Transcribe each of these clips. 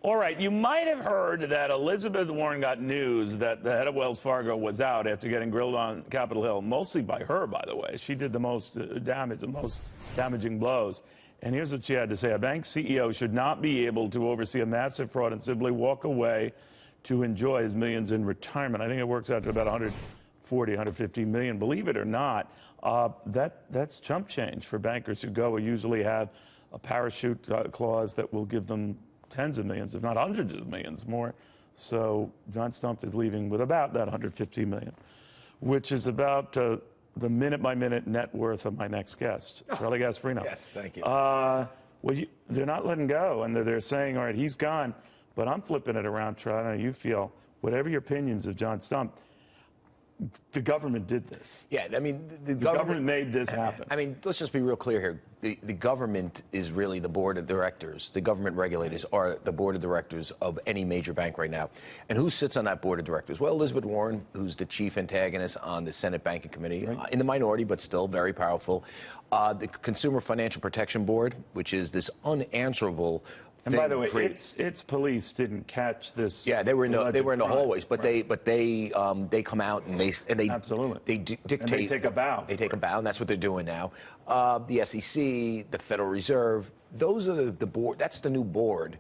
All right, you might have heard that Elizabeth Warren got news that the head of Wells Fargo was out after getting grilled on Capitol Hill, mostly by her, by the way. She did the most damage, the most damaging blows. And here's what she had to say. A bank CEO should not be able to oversee a massive fraud and simply walk away to enjoy his millions in retirement. I think it works out to about 140, 150 million. Believe it or not, that's chump change for bankers who go and usually have a parachute clause that will give them tens of millions, if not hundreds of millions more. So John Stumpf is leaving with about that 150 million, which is about the minute-by-minute net worth of my next guest, Charlie Gasparino. Yes, thank you. Well, they're not letting go, and they're saying, all right, he's gone, but I'm flipping it around, Charlie. You feel, whatever your opinions of John Stumpf, the government did this. Yeah, I mean, the government made this happen. I mean, let's just be real clear here. The government is really the board of directors. The government regulators are the board of directors of any major bank right now. And who sits on that board of directors? Well, Elizabeth Warren, who's the chief antagonist on the Senate Banking Committee, in the minority, but still very powerful. The Consumer Financial Protection Board, which is this unanswerable. And by the way, its police didn't catch this. Yeah, they were in the hallways, but they come out and they absolutely they dictate. And they take a bow. They take a bow, and that's what they're doing now. The SEC, the Federal Reserve, those are the board. That's the new board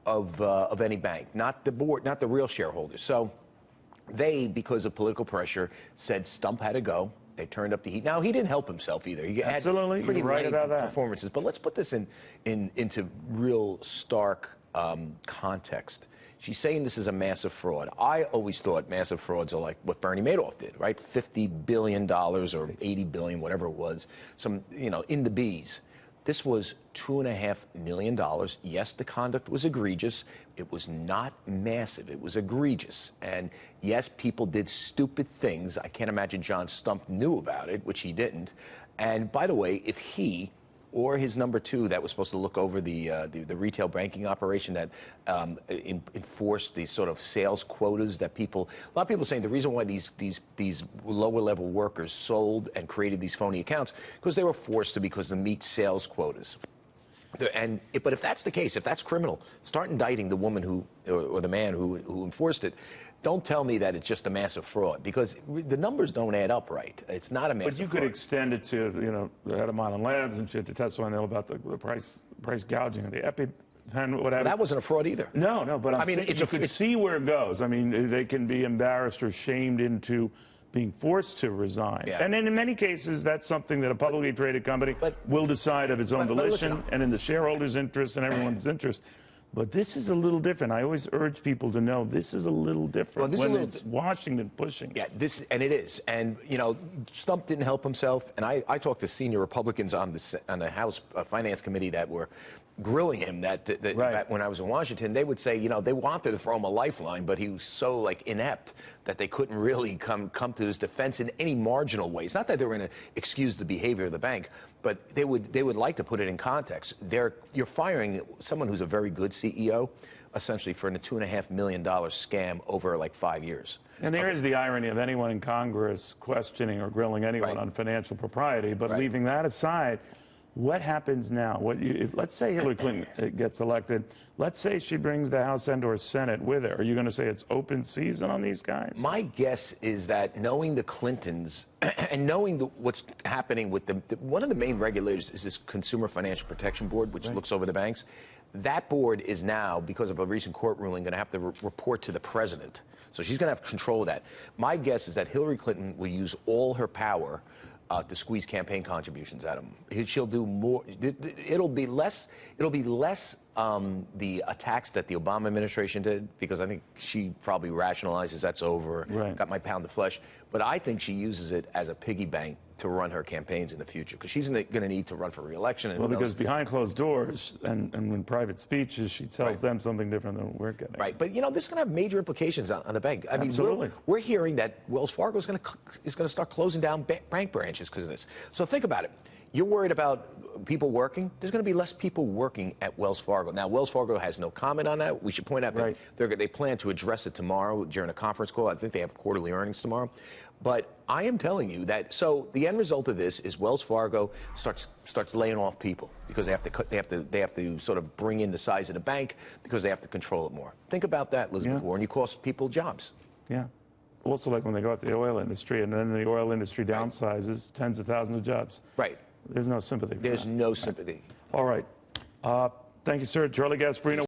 of any bank, not the board, not the real shareholders. So they, because of political pressure, said Stumpf had to go. They turned up the heat. Now, he didn't help himself either. He had pretty right about that. performances. But let's put this into real stark context. She's saying this is a massive fraud. I always thought massive frauds are like what Bernie Madoff did, right? $50 billion or $80 billion, whatever it was, some, in the B's. This was $2.5 million. Yes, the conduct was egregious. It was not massive. It was egregious. And yes, people did stupid things. I can't imagine John Stumpf knew about it, which he didn't. And by the way, if he or his number two that was supposed to look over the retail banking operation that enforced these sort of sales quotas that a lot of people saying the reason why these lower level workers sold and created these phony accounts because they were forced to because to meet sales quotas. But if that's the case, if that's criminal, start indicting the woman or the man who enforced it. Don't tell me that it's just a massive fraud, because the numbers don't add up right. It's not a massive fraud. But you could extend it to, the head of Modern Labs and shit to testify about the price gouging of the EpiPen, whatever. Well, that wasn't a fraud either. No, but I mean, you could see where it goes. I mean, they can be embarrassed or shamed into being forced to resign. Yeah. And then in many cases, that's something that a publicly traded company will decide of its own volition and in the shareholders' interest and everyone's interest. But this is a little different. I always urge people to know this is a little different when it's Washington pushing. Yeah, and it is. And, Stumpf didn't help himself. And I talked to senior Republicans on the House Finance Committee that were grilling him when I was in Washington. They would say, they wanted to throw him a lifeline, but he was so, inept that they couldn't really come to his defense in any marginal ways. Not that they were going to excuse the behavior of the bank, but they would like to put it in context. You're firing someone who's a very good CEO, essentially for a $2.5 million scam over 5 years. And there is the irony of anyone in Congress questioning or grilling anyone on financial propriety, but leaving that aside, what happens now? Let's say Hillary Clinton gets elected. Let's say she brings the House and or Senate with her. Are you going to say it's open season on these guys? My guess is that knowing the Clintons and knowing what's happening with one of the main regulators is this Consumer Financial Protection Board, which looks over the banks. That board is now, because of a recent court ruling, going to have to report to the president. So she's going to have control of that. My guess is that Hillary Clinton will use all her power to squeeze campaign contributions at him. She'll do more. It'll be less the attacks that the Obama administration did, because I think she probably rationalizes that's over, got my pound of flesh. But I think she uses it as a piggy bank to run her campaigns in the future, because she's going to need to run for re-election. Well, because behind closed doors and in private speeches, she tells them something different than we're getting. Right, but this is going to have major implications on the bank. I Absolutely. mean, we're hearing that Wells Fargo is going to start closing down bank branches because of this. So think about it. You're worried about people working? There's going to be less people working at Wells Fargo. Now, Wells Fargo has no comment on that. We should point out that they plan to address it tomorrow during a conference call. I think they have quarterly earnings tomorrow. But I am telling you that, so the end result of this is Wells Fargo starts laying off people because they have to sort of bring in the size of the bank because they have to control it more. Think about that, Elizabeth Warren. You cost people jobs. Yeah. Also, like when they go out to the oil industry and then the oil industry downsizes, tens of thousands of jobs. Right. There's no sympathy for There's that. no sympathy. All right. Thank you, sir. Charlie Gasparino.